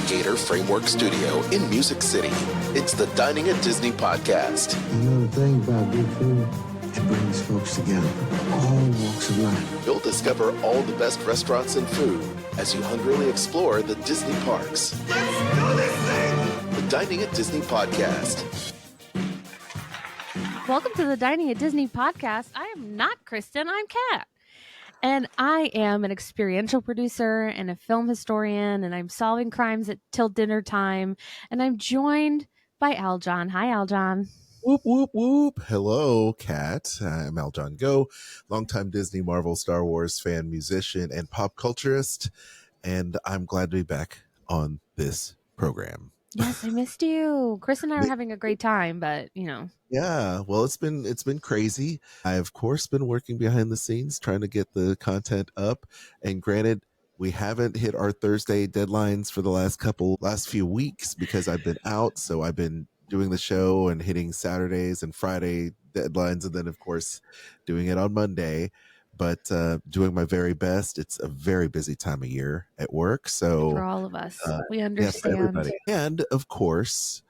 Gator Framework Studio in Music City. It's the Dining at Disney podcast. You know the thing about good food? It brings folks together, all walks of life. You'll discover all the best restaurants and food as you hungrily explore the Disney parks. Let's do this thing! The Dining at Disney podcast. Welcome to the Dining at Disney podcast. I am not Kristen, I'm Kat. And I am an experiential producer and a film historian, and I'm solving crimes till dinner time. And I'm joined by Aljon. Hi, Aljon. Whoop, whoop, whoop. Hello, Kat. I'm Aljon Go, longtime Disney, Marvel, Star Wars fan, musician, and pop culturist. And I'm glad to be back on this program. Yes, I missed you. Chris and I are having a great time, but you know. Yeah, well, it's been crazy. I, of course, been working behind the scenes trying to get the content up. And granted, we haven't hit our Thursday deadlines for the last few weeks because I've been out. So I've been doing the show and hitting Saturdays and Friday deadlines, and then of course doing it on Monday. But doing my very best. It's a very busy time of year at work. So for all of us, we understand. Yeah, for everybody. And of course,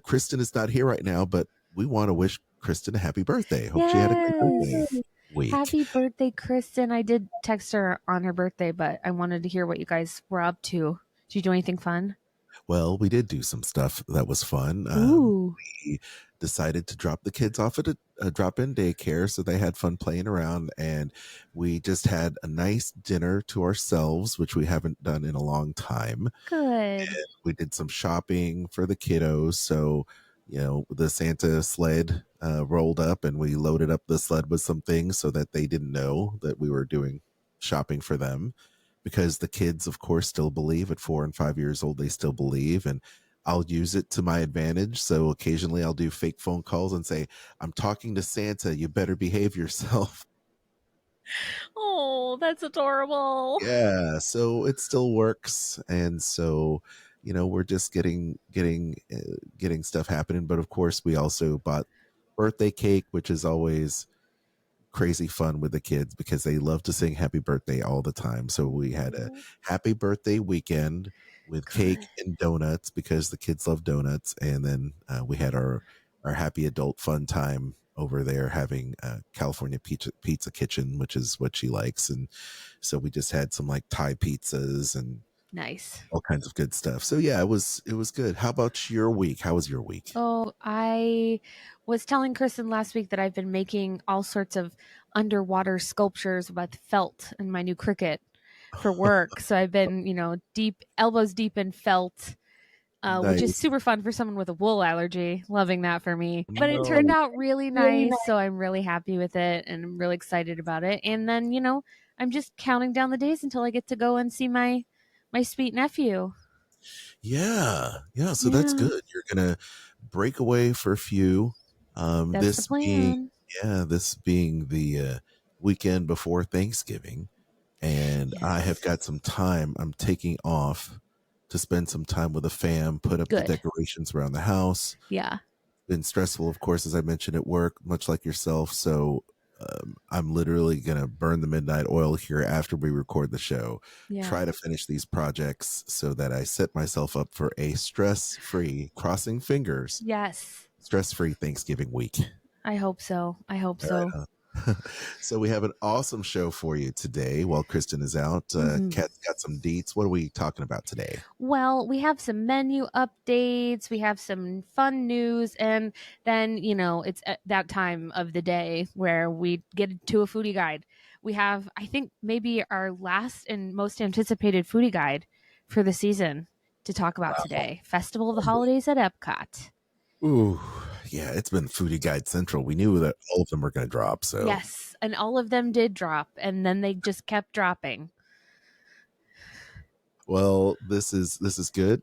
Kristen is not here right now, but we want to wish Kristen a happy birthday. Hope she had a great birthday week. Happy birthday, Kristen. I did text her on her birthday, but I wanted to hear what you guys were up to. Did you do anything fun? Well, we did do some stuff that was fun. We decided to drop the kids off at a drop-in daycare, so they had fun playing around, and we just had a nice dinner to ourselves, which we haven't done in a long time. Good. And we did some shopping for the kiddos, so you know, the Santa sled rolled up, and we loaded up the sled with some things so that they didn't know that we were doing shopping for them. Because the kids, of course, still believe at 4 and 5 years old, they still believe. And I'll use it to my advantage. So occasionally I'll do fake phone calls and say, I'm talking to Santa. You better behave yourself. Oh, that's adorable. Yeah. So it still works. And so, you know, we're just getting stuff happening. But of course, we also bought birthday cake, which is always crazy fun with the kids because they love to sing happy birthday all the time. So we had a happy birthday weekend with cake and donuts because the kids love donuts. And then we had our happy adult fun time over there having California pizza kitchen, which is what she likes. And so we just had some like Thai pizzas and nice, all kinds of good stuff. So yeah, it was good. How about your week? How was your week? Oh, I was telling Kristen last week that I've been making all sorts of underwater sculptures with felt in my new Cricut for work. So I've been, you know, elbows deep in felt, Nice. which is super fun for someone with a wool allergy. Loving that for me. But it turned out really nice. So I'm really happy with it and I'm really excited about it. And then, you know, I'm just counting down the days until I get to go and see my sweet nephew. Yeah. So that's good. You're gonna break away for a few. That's the plan. This being the weekend before Thanksgiving, and Yes. I have got some time. I'm taking off to spend some time with the fam, put up Good. the decorations around the house. Yeah. Been stressful, of course, as I mentioned at work, much like yourself. So I'm literally gonna burn the midnight oil here after we record the show. Yeah. Try to finish these projects so that I set myself up for a stress-free, crossing fingers, Yes. stress-free Thanksgiving week. I hope so. So we have an awesome show for you today while Kristen is out. Kat's got some deets. What are we talking about today? Well, we have some menu updates. We have some fun news. And then, you know, it's at that time of the day where we get to a foodie guide. We have, I think, maybe our last and most anticipated foodie guide for the season to talk about today. Festival of the Holidays at EPCOT. Ooh, yeah, it's been Foodie Guide Central. We knew that all of them were going to drop. So Yes, and all of them did drop, and then they just kept dropping. Well, this is good.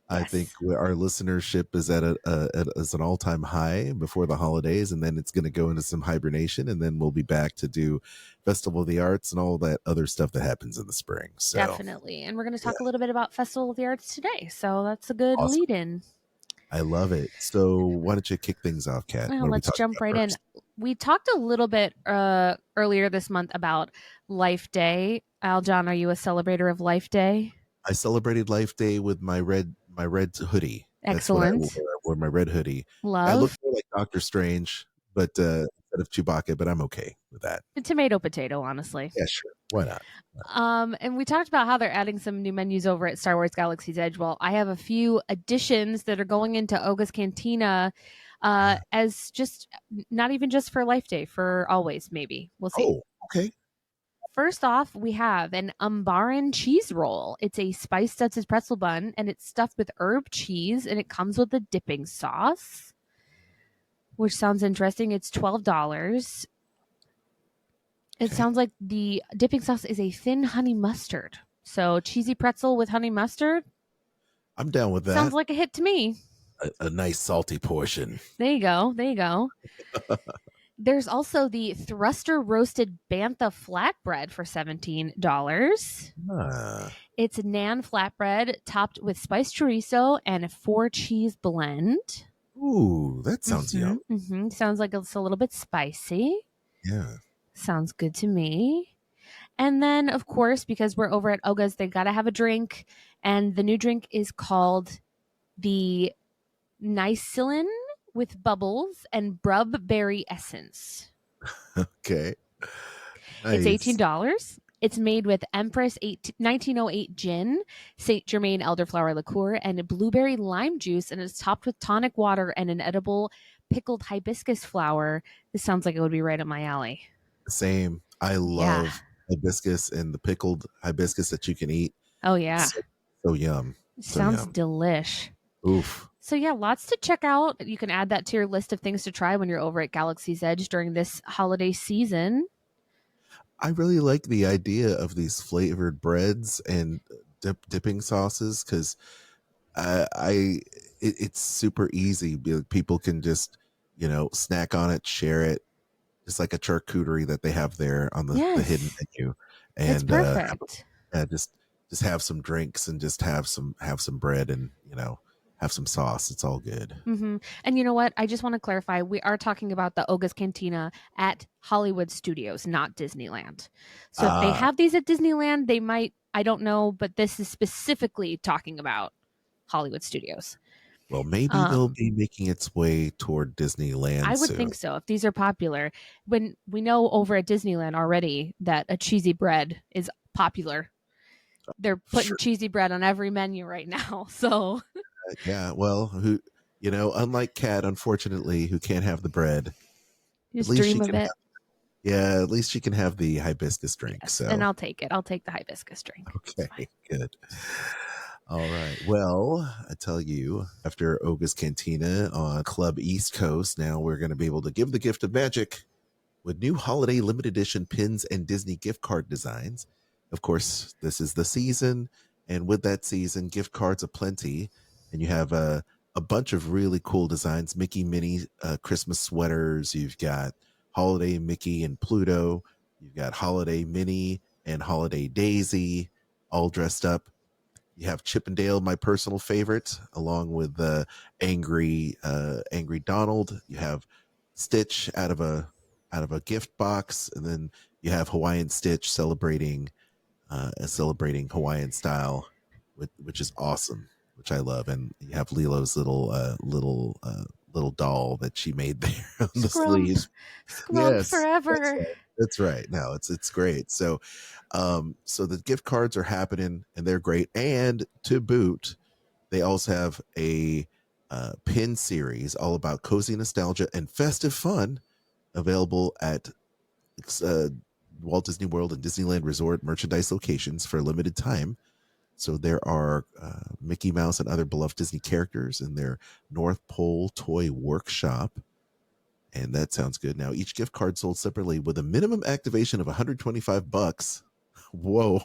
I Yes. think our listenership is at an all-time high before the holidays, and then it's going to go into some hibernation, and then we'll be back to do Festival of the Arts and all that other stuff that happens in the spring. So Definitely, and we're going to talk a little bit about Festival of the Arts today, so that's a good Awesome. lead-in. I love it. So why don't you kick things off, Kat? Well, What are we let's talking jump about right first? in. We talked a little bit earlier this month about Life Day. Aljon, are you a celebrator of Life Day? I celebrated Life Day with my red hoodie. That's what I wore. Excellent. I wore my red hoodie. I look Love. more like Doctor Strange, but instead of Chewbacca, but I'm okay with that. Tomato potato, honestly. Yeah, sure. Why not? And we talked about how they're adding some new menus over at Star Wars Galaxy's Edge. Well, I have a few additions that are going into Oga's Cantina as just not even just for Life Day, for always, maybe. We'll see. Oh, okay. First off, we have an Umbaran cheese roll. It's a spiced Dutch's pretzel bun, and it's stuffed with herb cheese, and it comes with a dipping sauce, which sounds interesting. It's $12. It Okay. sounds like the dipping sauce is a thin honey mustard. So cheesy pretzel with honey mustard. I'm down with that. Sounds like a hit to me. A nice salty portion. There you go. There you go. There's also the Thruster roasted bantha flatbread for $17. It's a naan flatbread topped with spiced chorizo and a 4-cheese blend. Ooh, that sounds yum. Sounds like it's a little bit spicy. Yeah. Sounds good to me. And then, of course, because we're over at Oga's, they got to have a drink. And the new drink is called the Nicillin with bubbles and brub berry essence. Okay. Nice. It's $18. It's made with Empress 1908 gin, St. Germain elderflower liqueur, and blueberry lime juice, and it's topped with tonic water and an edible pickled hibiscus flower. This sounds like it would be right up my alley. Same. I love hibiscus and the pickled hibiscus that you can eat. Oh, yeah. So yum. Sounds delish. Oof. So yeah, lots to check out. You can add that to your list of things to try when you're over at Galaxy's Edge during this holiday season. I really like the idea of these flavored breads and dipping sauces because it's super easy. People can just, snack on it, share it. Just like a charcuterie that they have there on the hidden menu. And it's perfect. Just have some drinks and just have some bread and, have some sauce. It's all good. And you know what? I just want to clarify. We are talking about the Oga's Cantina at Hollywood Studios, not Disneyland. So if they have these at Disneyland, they might, I don't know, but this is specifically talking about Hollywood Studios. Well, maybe they'll be making its way toward Disneyland I would think so. If these are popular, when we know over at Disneyland already that a cheesy bread is popular. They're putting cheesy bread on every menu right now. So yeah, well, unlike Kat, unfortunately, who can't have the bread, just dream of it. At least she can have the hibiscus drink. Yes, so, and I'll take it. I'll take the hibiscus drink. Okay, good. All right. Well, I tell you, after Oga's Cantina on Club East Coast, now we're going to be able to give the gift of magic with new holiday limited edition pins and Disney gift card designs. Of course, this is the season, and with that season, gift cards aplenty, and you have a bunch of really cool designs. Mickey Minnie Christmas sweaters. You've got Holiday Mickey and Pluto. You've got Holiday Minnie and Holiday Daisy, all dressed up. You have Chip and Dale, my personal favorite, along with Angry Donald. You have Stitch out of a gift box, and then you have Hawaiian Stitch celebrating Hawaiian style, which is awesome, which I love. And you have Lilo's little doll that she made there on the sleeve. Yes, forever. That's right. No, it's great. So the gift cards are happening and they're great. And to boot, they also have a pin series all about cozy nostalgia and festive fun available at Walt Disney World and Disneyland Resort merchandise locations for a limited time. So there are Mickey Mouse and other beloved Disney characters in their North Pole Toy Workshop. And that sounds good. Now, each gift card sold separately with a minimum activation of $125. Whoa.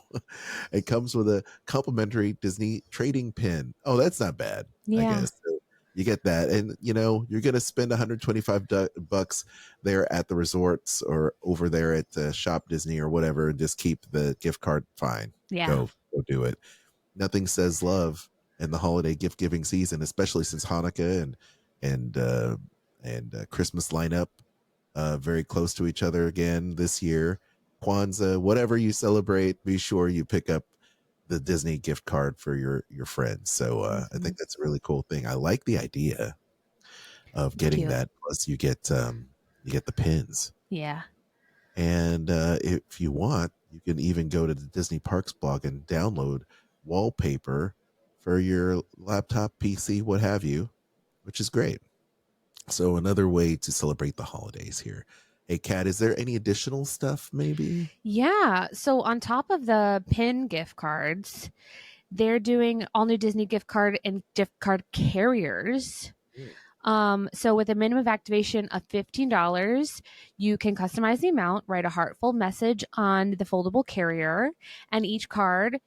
It comes with a complimentary Disney trading pin. Oh, that's not bad. Yeah. I guess. So you get that. And, you're going to spend $125 there at the resorts or over there at Shop Disney or whatever, and just keep the gift card fine. Yeah. Go do it. Nothing says love in the holiday gift giving season, especially since Hanukkah and Christmas lineup very close to each other again this year. Kwanzaa, whatever you celebrate, be sure you pick up the Disney gift card for your friends. So I think that's a really cool thing. I like the idea of getting Cute. that. Plus, you get the pins. Yeah. And if you want, you can even go to the Disney Parks blog and download wallpaper for your laptop, PC, what have you, which is great. So another way to celebrate the holidays here. Hey, Kat, is there any additional stuff maybe? Yeah. So on top of the pin gift cards, they're doing all new Disney gift card and gift card carriers. So with a minimum activation of $15, you can customize the amount, write a heartful message on the foldable carrier, and each card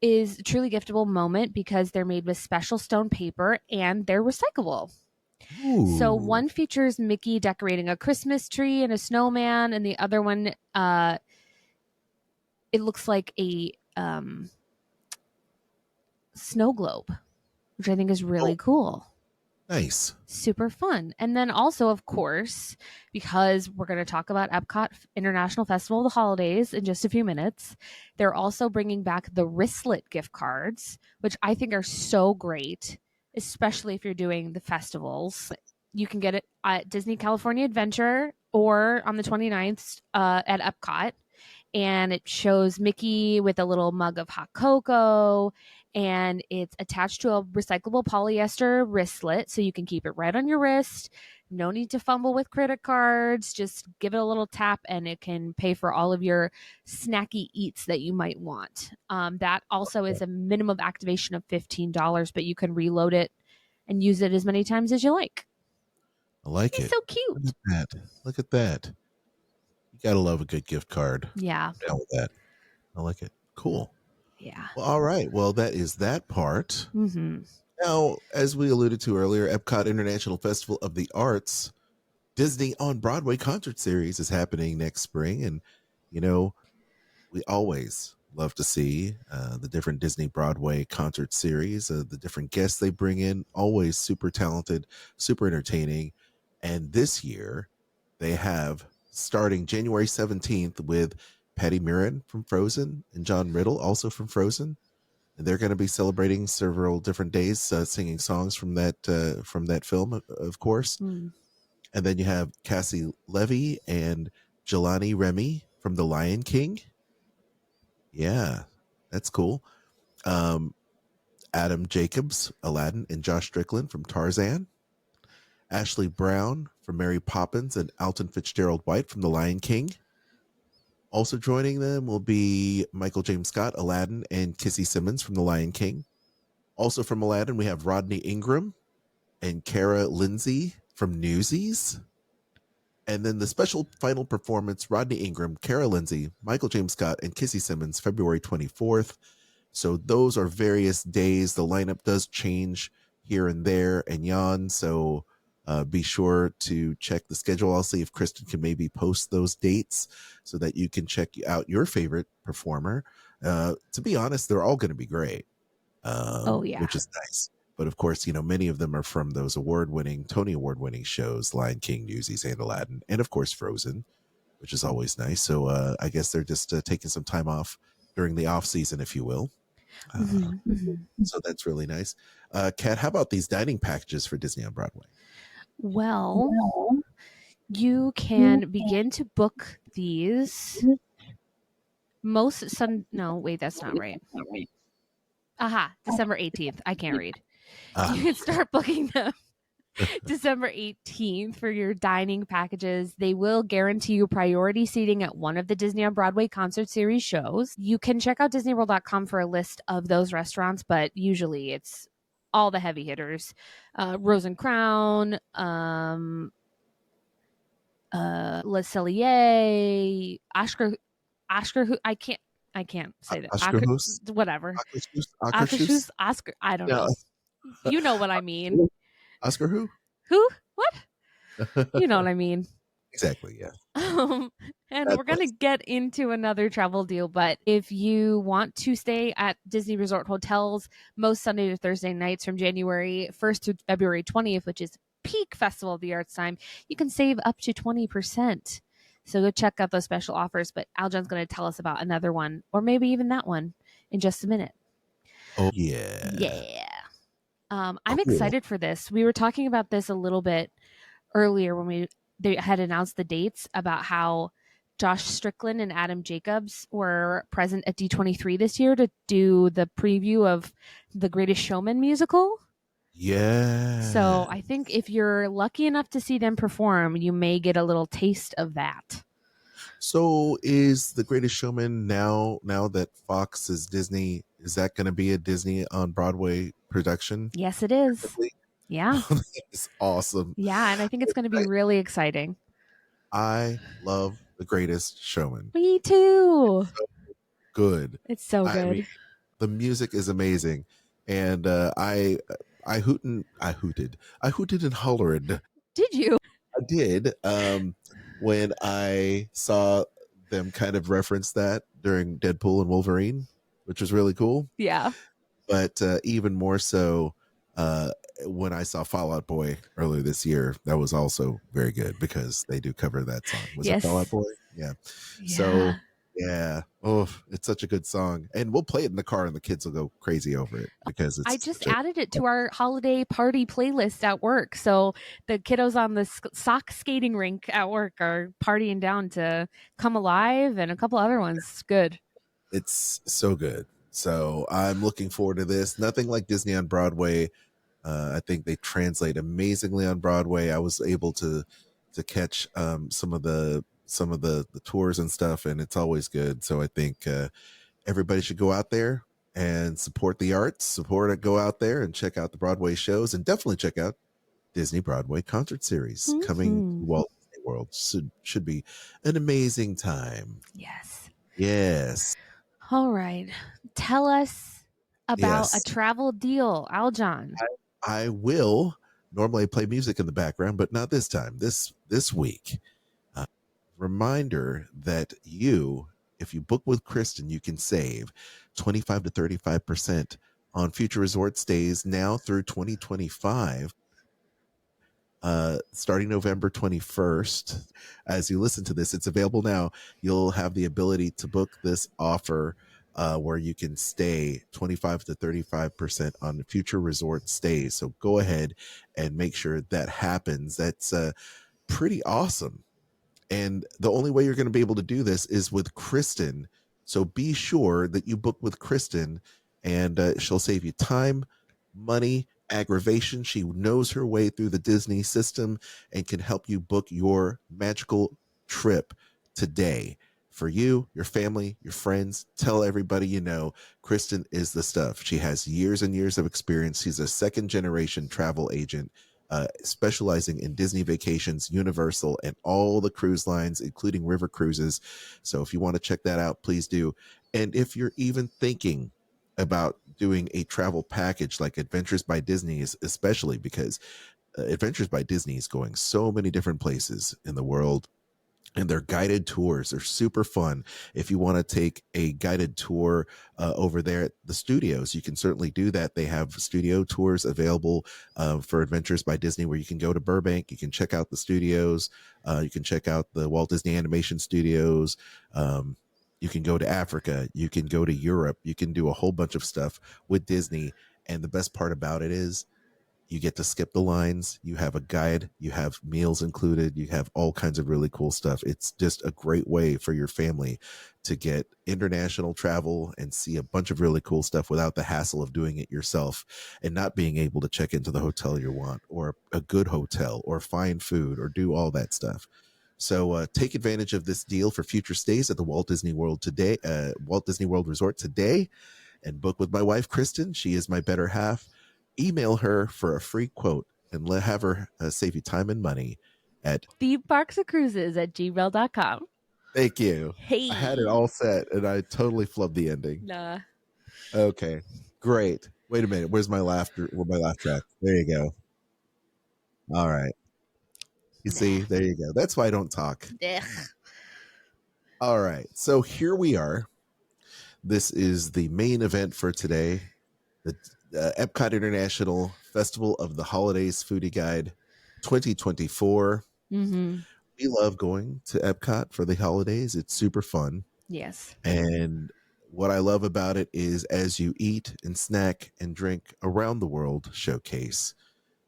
is a truly giftable moment because they're made with special stone paper and they're recyclable. Ooh. So one features Mickey decorating a Christmas tree and a snowman, and the other one, it looks like a snow globe, which I think is really cool. Nice. Super fun. And then also, of course, because we're going to talk about EPCOT International Festival of the Holidays in just a few minutes, they're also bringing back the wristlet gift cards, which I think are so great, especially if you're doing the festivals. You can get it at Disney California Adventure or on the 29th at EPCOT. And it shows Mickey with a little mug of hot cocoa, and it's attached to a recyclable polyester wristlet, so you can keep it right on your wrist. No need to fumble with credit cards. Just give it a little tap, and it can pay for all of your snacky eats that you might want. That also is a minimum activation of $15, but you can reload it and use it as many times as you like. I like It's it. so cute. Look at that. Look at that. You gotta love a good gift card. Yeah. I'm down with that. I like it. Cool. Yeah. Well, all right. Well, that is that part. Mm-hmm. Now, as we alluded to earlier, EPCOT International Festival of the Arts Disney on Broadway concert series is happening next spring. And, you know, we always love to see the different Disney Broadway concert series, the different guests they bring in, always super talented, super entertaining. And this year, they have starting January 17th with Patty Murin from Frozen and John Riddle, also from Frozen. And they're going to be celebrating several different days, singing songs from that film, of course. Mm. And then you have Cassie Levy and Jelani Remy from The Lion King. Yeah, that's cool. Adam Jacobs, Aladdin, and Josh Strickland from Tarzan. Ashley Brown from Mary Poppins and Alton Fitzgerald White from The Lion King. Also joining them will be Michael James Scott, Aladdin, and Kissy Simmons from The Lion King. Also from Aladdin, we have Rodney Ingram and Kara Lindsay from Newsies. And then the special final performance, Rodney Ingram, Kara Lindsay, Michael James Scott, and Kissy Simmons, February 24th. So those are various days. The lineup does change here and there and yon. So be sure to check the schedule. I'll see if Kristen can maybe post those dates so that you can check out your favorite performer. To be honest, they're all going to be great. Which is nice. But of course, you know, many of them are from those Tony award-winning shows, Lion King, Newsies, and Aladdin, and of course Frozen, which is always nice. So I guess they're just taking some time off during the off season, if you will. So that's really nice. Kat, how about these dining packages for Disney on Broadway? Well, you can begin to book these no, wait, that's not right. December 18th. I can't read. You can start booking them December 18th for your dining packages. They will guarantee you priority seating at one of the Disney on Broadway concert series shows. You can check out disneyworld.com for a list of those restaurants, but usually it's all the heavy hitters. Rose and Crown, Le Cellier, Oscar, I can't say that. Oscar Hoos? Whatever. Oscar. I don't know. You know what I mean. Oscar who? Who? What? You know what I mean. Exactly, yeah. And we're going to get into another travel deal, but if you want to stay at Disney Resort hotels most Sunday to Thursday nights from January 1st to February 20th, which is peak Festival of the Arts time, you can save up to 20%. So go check out those special offers, but Aljon's going to tell us about another one, or maybe even that one, in just a minute. Oh yeah. Yeah. I'm Cool. excited for this. We were talking about this a little bit earlier when they had announced the dates about how Josh Strickland and Adam Jacobs were present at D23 this year to do the preview of the Greatest Showman musical. Yeah. So I think if you're lucky enough to see them perform, you may get a little taste of that. So is The Greatest Showman now that Fox is Disney, is that going to be a Disney on Broadway production? Yes, it is. Yeah. It's awesome. Yeah, and I think it's going to be really exciting. I love The Greatest Showman. Me too. So good. It's so good. I mean, the music is amazing, and I hooted and hollered. Did you? I did. When I saw them kind of reference that during Deadpool and Wolverine, which was really cool. Yeah. But even more so when I saw Fall Out Boy earlier this year, that was also very good because they do cover that song. Was it Fall Out Boy? Yeah. So yeah. Oh, it's such a good song. And we'll play it in the car and the kids will go crazy over it because it's I just added it to our holiday party playlist at work. So the kiddos on the sock skating rink at work are partying down to Come Alive and a couple other ones. It's good. It's so good. So I'm looking forward to this. Nothing like Disney on Broadway. I think they translate amazingly on Broadway. I was able to catch some of the tours and stuff, and it's always good. So I think everybody should go out there and support the arts. Go out there and check out the Broadway shows, and definitely check out Disney Broadway concert series coming to Walt Disney World. Should be an amazing time. Yes. All right. Tell us about a travel deal, Aljon. I will normally play music in the background, but not this time. This week. Reminder that if you book with Kristen, you can save 25 to 35% on future resort stays now through 2025. Starting November 21st. As you listen to this, it's available now. You'll have the ability to book this offer where you can stay 25 to 35% on future resort stays. So go ahead and make sure that happens. That's pretty awesome. And the only way you're going to be able to do this is with Kristen. So be sure that you book with Kristen, and she'll save you time, money, aggravation. She knows her way through the Disney system and can help you book your magical trip today. For you, your family, your friends, tell everybody you know, Kristen is the stuff. She has years and years of experience. She's a second-generation travel agent, specializing in Disney Vacations, Universal, and all the cruise lines, including river cruises. So if you want to check that out, please do. And if you're even thinking about doing a travel package like Adventures by Disney, especially because Adventures by Disney is going so many different places in the world, and their guided tours are super fun. If you want to take a guided tour over there at the studios, you can certainly do that. They have studio tours available for Adventures by Disney, where you can go to Burbank, you can check out the studios, you can check out the Walt Disney Animation Studios, you can go to Africa, you can go to Europe, you can do a whole bunch of stuff with Disney. And the best part about it is you get to skip the lines. You have a guide. You have meals included. You have all kinds of really cool stuff. It's just a great way for your family to get international travel and see a bunch of really cool stuff without the hassle of doing it yourself and not being able to check into the hotel you want, or a good hotel, or find food, or do all that stuff. So take advantage of this deal for future stays at the Walt Disney World Resort today, and book with my wife, Kristen. She is my better half. Email her for a free quote and have her save you time and money at themeparkandcruises@gmail.com. Thank you. Hey. I had it all set and I totally flubbed the ending. Nah. Okay, great. Wait a minute. Where's my laugh track? There you go. All right. You see, there you go. That's why I don't talk. All right. So here we are. This is the main event for today. The EPCOT International Festival of the Holidays Foodie Guide 2024. Mm-hmm. We love going to EPCOT for the holidays. It's super fun. Yes. And what I love about it is as you eat and snack and drink around the world showcase,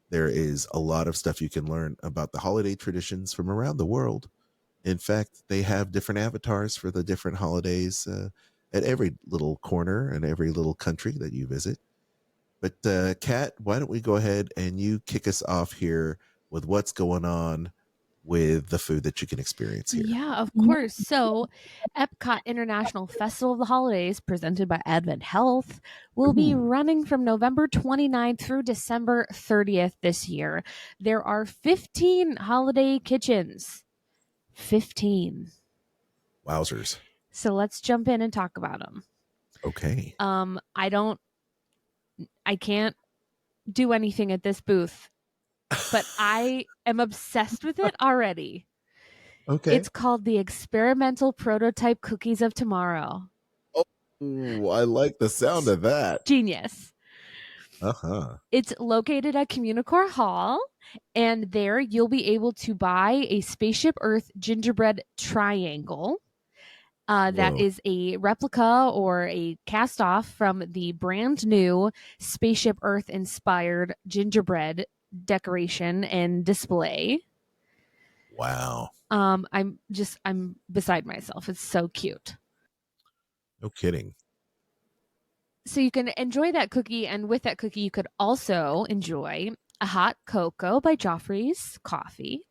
there is a lot of stuff you can learn about the holiday traditions from around the world. In fact, they have different avatars for the different holidays at every little corner and every little country that you visit. But Kat, why don't we go ahead and you kick us off here with what's going on with the food that you can experience here? Yeah, of course. So, EPCOT International Festival of the Holidays, presented by Advent Health, will be Ooh. running from November 29th through December 30th this year. There are 15 holiday kitchens. 15. Wowzers. So let's jump in and talk about them. Okay. I can't do anything at this booth, but I am obsessed with it already. Okay. It's called the Experimental Prototype Cookies of Tomorrow. Oh, I like the sound of that. Genius. Uh-huh. It's located at Communicore Hall, and there you'll be able to buy a Spaceship Earth gingerbread triangle. That Whoa. is a replica or a cast off from the brand new Spaceship Earth inspired gingerbread decoration and display. Wow. I'm beside myself. It's so cute. No kidding. So you can enjoy that cookie, and with that cookie, you could also enjoy a hot cocoa by Joffrey's Coffee,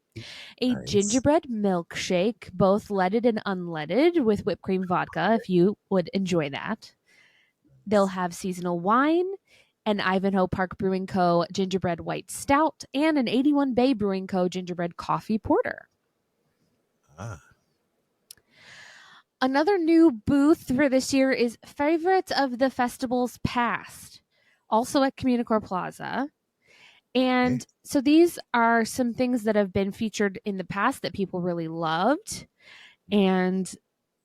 a Nice. gingerbread milkshake, both leaded and unleaded, with whipped cream vodka, if you would enjoy that. They'll have seasonal wine, an Ivanhoe Park Brewing Co. gingerbread white stout, and an 81 Bay Brewing Co. gingerbread coffee porter. Ah. Another new booth for this year is Favorites of the Festival's Past, also at Communicore Plaza. And so these are some things that have been featured in the past that people really loved. And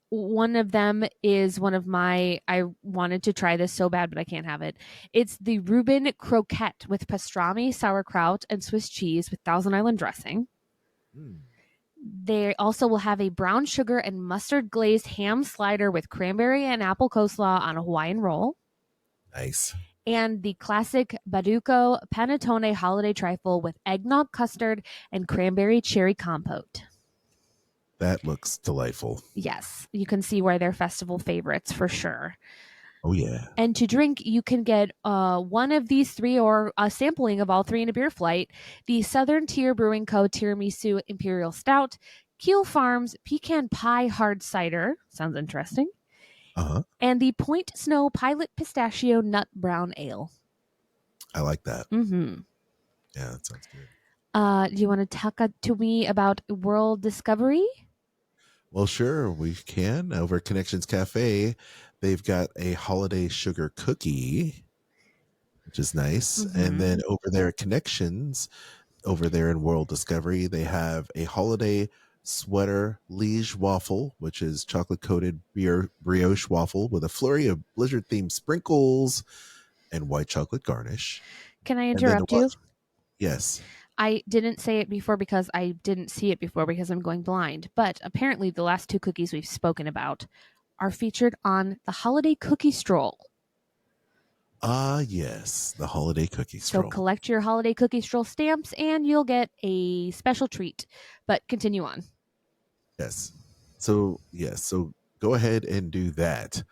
one of them is I wanted to try this so bad, but I can't have it. It's the Reuben Croquette with pastrami, sauerkraut, and Swiss cheese with Thousand Island dressing. They also will have a brown sugar and mustard glazed ham slider with cranberry and apple coleslaw on a Hawaiian roll. Nice. And the classic Baduco panettone holiday trifle with eggnog custard and cranberry cherry compote. That looks delightful. Yes, you can see why they're festival favorites for sure. Oh, yeah. And to drink, you can get one of these three or a sampling of all three in a beer flight. The Southern Tier Brewing Co. Tiramisu Imperial Stout, Keel Farms Pecan Pie Hard Cider. Sounds interesting. Uh-huh. And the Point Snow Pilot Pistachio Nut Brown Ale. I like that. Mm-hmm. Yeah, that sounds good. Do you want to talk to me about World Discovery? Well, sure, we can. Over at Connections Cafe, they've got a holiday sugar cookie, which is nice. Mm-hmm. And then over there at Connections, over there in World Discovery, they have a holiday sweater liege waffle, which is chocolate-coated brioche waffle with a flurry of blizzard-themed sprinkles and white chocolate garnish. Can I interrupt you? Yes. I didn't say it before because I didn't see it before because I'm going blind. But apparently the last two cookies we've spoken about are featured on the Holiday Cookie Stroll. Yes, the Holiday Cookie Stroll. So collect your Holiday Cookie Stroll stamps and you'll get a special treat. But continue on. Yes. So go ahead and do that.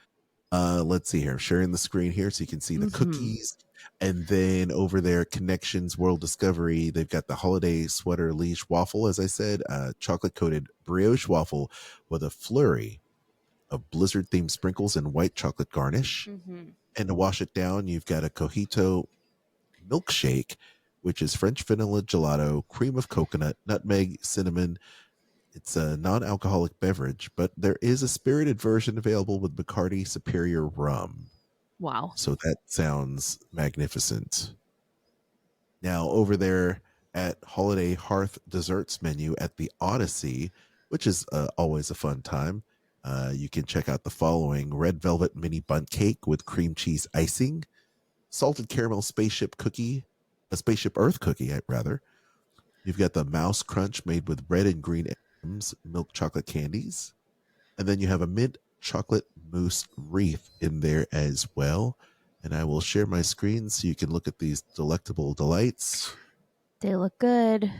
Let's see here. I'm sharing the screen here so you can see the cookies. And then over there, Connections World Discovery, they've got the holiday sweater liege waffle, as I said, chocolate coated brioche waffle with a flurry of blizzard themed sprinkles and white chocolate garnish. Mm-hmm. And to wash it down, you've got a Cojito milkshake, which is French vanilla gelato, cream of coconut, nutmeg, cinnamon. It's a non-alcoholic beverage, but there is a spirited version available with Bacardi Superior rum. Wow. So that sounds magnificent. Now, over there at Holiday Hearth Desserts menu at the Odyssey, which is always a fun time, you can check out the following: red velvet mini bundt cake with cream cheese icing, salted caramel spaceship Earth cookie, rather. You've got the mouse crunch made with red and green M&Ms, milk chocolate candies. And then you have a mint chocolate moose wreath in there as well. And I will share my screen so you can look at these delectable delights. They look good.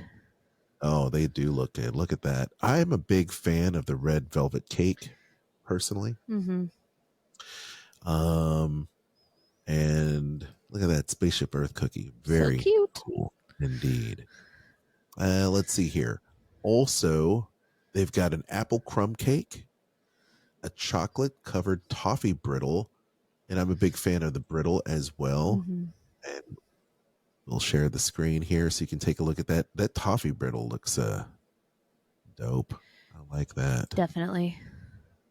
Oh, they do look good. Look at that. I'm a big fan of the red velvet cake, personally. Mm-hmm. And look at that Spaceship Earth cookie. Very So cute. cool indeed. Let's see here. Also, they've got an apple crumb cake, a chocolate covered toffee brittle, and I'm a big fan of the brittle as well. Mm-hmm. And we'll share the screen here so you can take a look at that. That toffee brittle looks dope. I like that. Definitely.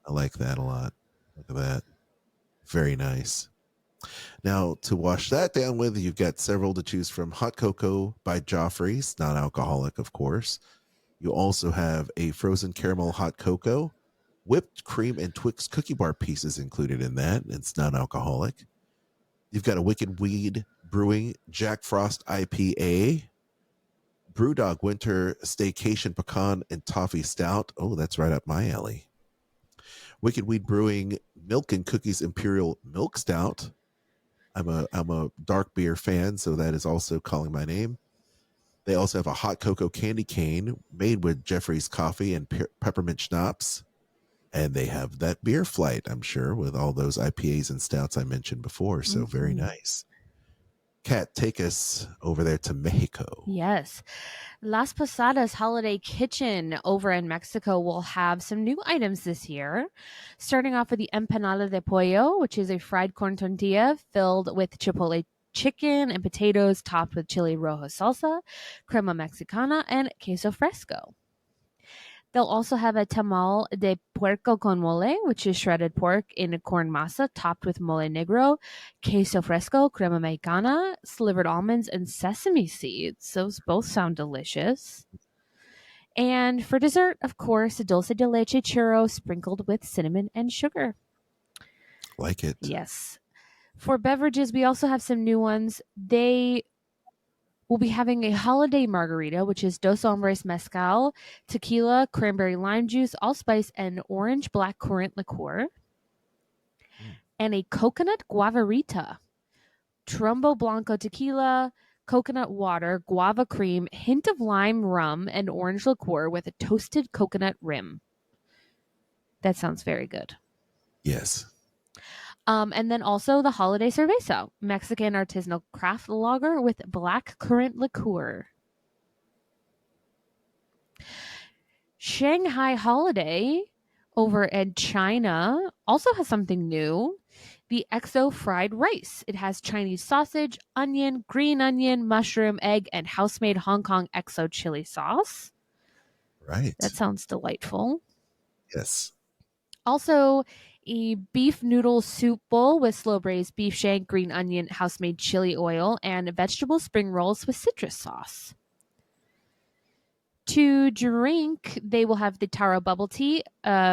I like that a lot. Look at that. Very nice. Now, to wash that down with, you've got several to choose from. Hot cocoa by Joffrey's, non-alcoholic, of course. You also have a frozen caramel hot cocoa, whipped cream and Twix cookie bar pieces included in that. It's non-alcoholic. You've got a Wicked Weed Brewing Jack Frost IPA, Brewdog Winter Staycation Pecan and Toffee Stout. Oh, that's right up my alley. Wicked Weed Brewing Milk and Cookies Imperial Milk Stout. I'm a dark beer fan, so that is also calling my name. They also have a hot cocoa candy cane made with Jeffrey's coffee and peppermint schnapps. And they have that beer flight, I'm sure, with all those IPAs and stouts I mentioned before. So very nice. Kat, take us over there to Mexico. Yes. Las Posadas Holiday Kitchen over in Mexico will have some new items this year. Starting off with the empanada de pollo, which is a fried corn tortilla filled with chipotle chicken and potatoes topped with chili rojo salsa, crema mexicana, and queso fresco. They'll also have a tamal de puerco con mole, which is shredded pork in a corn masa topped with mole negro, queso fresco, crema mexicana, slivered almonds, and sesame seeds. Those both sound delicious. And for dessert, of course, a dulce de leche churro sprinkled with cinnamon and sugar. Like it. Yes. For beverages, we also have some new ones. They will be having a holiday margarita, which is Dos Hombres Mezcal, tequila, cranberry lime juice, allspice, and orange black currant liqueur. And a coconut guavarita, Trombo Blanco tequila, coconut water, guava cream, hint of lime rum, and orange liqueur with a toasted coconut rim. That sounds very good. Yes. And then also the holiday cerveza, Mexican artisanal craft lager with black currant liqueur. Shanghai Holiday over in China also has something new. The XO fried rice. It has Chinese sausage, onion, green onion, mushroom, egg, and house-made Hong Kong XO chili sauce. Right. That sounds delightful. Yes. Also, a beef noodle soup bowl with slow braised beef shank, green onion, house-made chili oil, and vegetable spring rolls with citrus sauce. To drink, they will have the taro bubble tea,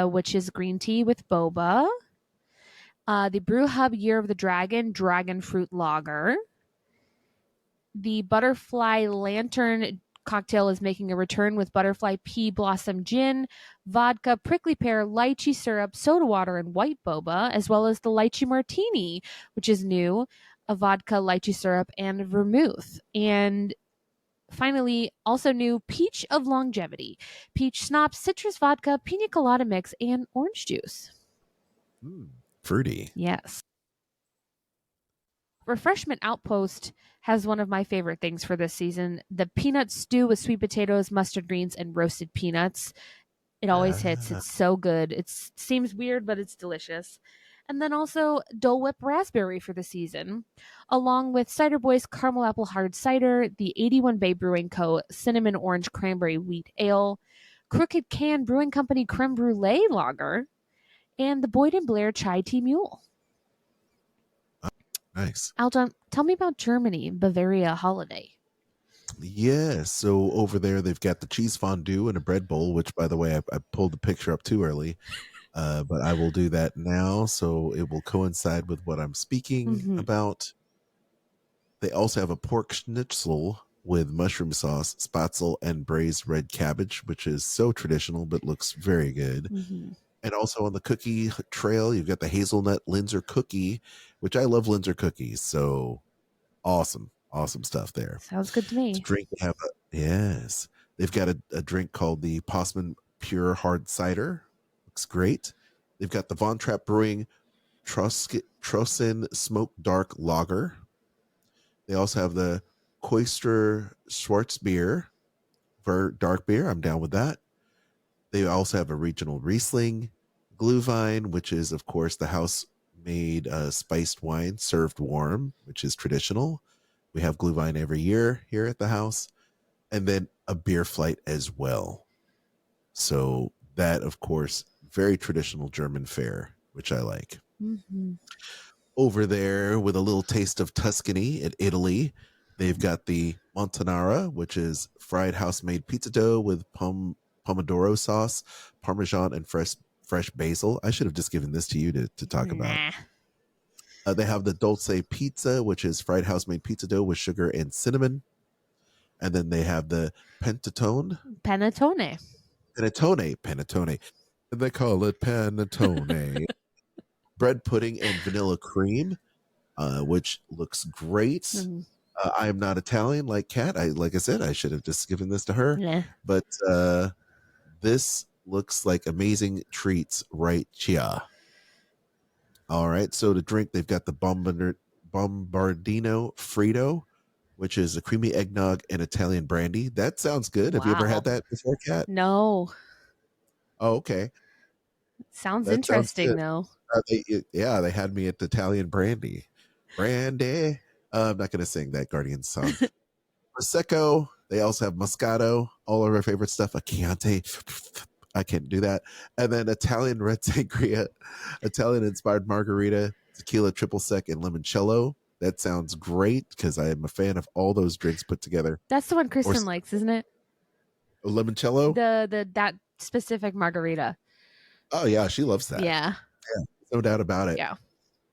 which is green tea with boba. The Brew Hub Year of the Dragon Dragon Fruit Lager. The Butterfly Lantern cocktail is making a return with Butterfly Pea Blossom Gin, vodka, prickly pear, lychee syrup, soda water, and white boba, as well as the Lychee Martini, which is new, a vodka, lychee syrup, and vermouth. And finally, also new, Peach of Longevity, peach schnapps, citrus vodka, pina colada mix, and orange juice. Fruity. Yes. Refreshment Outpost has one of my favorite things for this season, the peanut stew with sweet potatoes, mustard greens, and roasted peanuts. It always hits. It's so good. It seems weird, but it's delicious. And then also Dole Whip Raspberry for the season, along with Cider Boys Caramel Apple Hard Cider, the 81 Bay Brewing Co. Cinnamon Orange Cranberry Wheat Ale, Crooked Can Brewing Company Creme Brulee Lager, and the Boyd & Blair Chai Tea Mule. Nice. Aljon, tell me about Germany, Bavaria holiday. Yeah, so over there they've got the cheese fondue and a bread bowl, which, by the way, I pulled the picture up too early, but I will do that now, so it will coincide with what I'm speaking about. They also have a pork schnitzel with mushroom sauce, spatzel, and braised red cabbage, which is so traditional but looks very good. And also on the cookie trail, you've got the hazelnut Linzer cookie, which I love Linzer cookies. So awesome, awesome stuff there. Sounds good to To me. drink, they have yes, they've got a drink called the Postman Pure Hard Cider. Looks great. They've got the Von Trapp Brewing Trossen Smoked Dark Lager. They also have the Koister Schwarzbier, dark beer. I'm down with that. They also have a regional Riesling, Glühwein, which is, of course, the house-made spiced wine served warm, which is traditional. We have Glühwein every year here at the house. And then a beer flight as well. So that, of course, very traditional German fare, which I like. Mm-hmm. Over there with a little taste of Tuscany in Italy, they've got the Montanara, which is fried house-made pizza dough with pomodoro sauce, parmesan, and fresh basil. I should have just given this to you to talk about. They have the Dolce Pizza, which is fried house-made pizza dough with sugar and cinnamon. And then they have the Panettone. Panettone. And they call it Panettone. Bread pudding and vanilla cream, which looks great. Mm. I am not Italian like Kat. Like I said, I should have just given this to her. Yeah. But this looks like amazing treats right here. All right. So to drink, they've got the Bombardino Frito, which is a creamy eggnog and Italian brandy. That sounds good. Have you ever had that before, Kat? No. Oh, okay. Sounds interesting, though. They had me at the Italian brandy. Brandy. I'm not going to sing that Guardians song. Prosecco. They also have Moscato, all of our favorite stuff. A Chianti. I can't do that. And then Italian red sangria, Italian-inspired margarita, tequila triple sec, and limoncello. That sounds great because I am a fan of all those drinks put together. That's the one Kristen likes, isn't it? Limoncello? That specific margarita. Oh, yeah, she loves that. Yeah. No doubt about it. Yeah.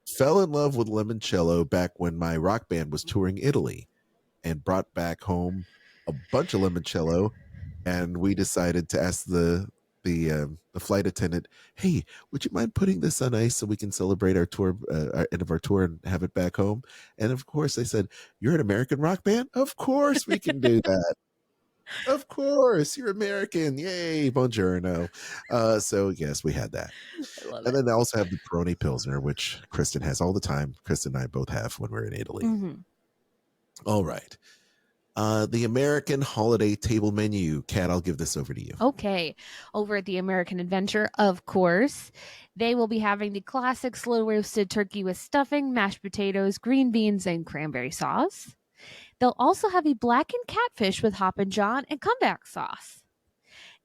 Fell in love with limoncello back when my rock band was touring Italy and brought back home a bunch of limoncello. And we decided to ask the flight attendant, hey, would you mind putting this on ice so we can celebrate our tour, end of our tour, and have it back home? And of course, they said, you're an American rock band? Of course we can do that. Of course, you're American. Yay, buongiorno. So, yes, we had that. And then they also have the Peroni Pilsner, which Kristen has all the time. Kristen and I both have when we're in Italy. Mm-hmm. All right. The American Holiday Table Menu. Kat, I'll give this over to you. Okay. Over at the American Adventure, of course, they will be having the classic slow roasted turkey with stuffing, mashed potatoes, green beans, and cranberry sauce. They'll also have a blackened catfish with Hoppin' John and comeback sauce.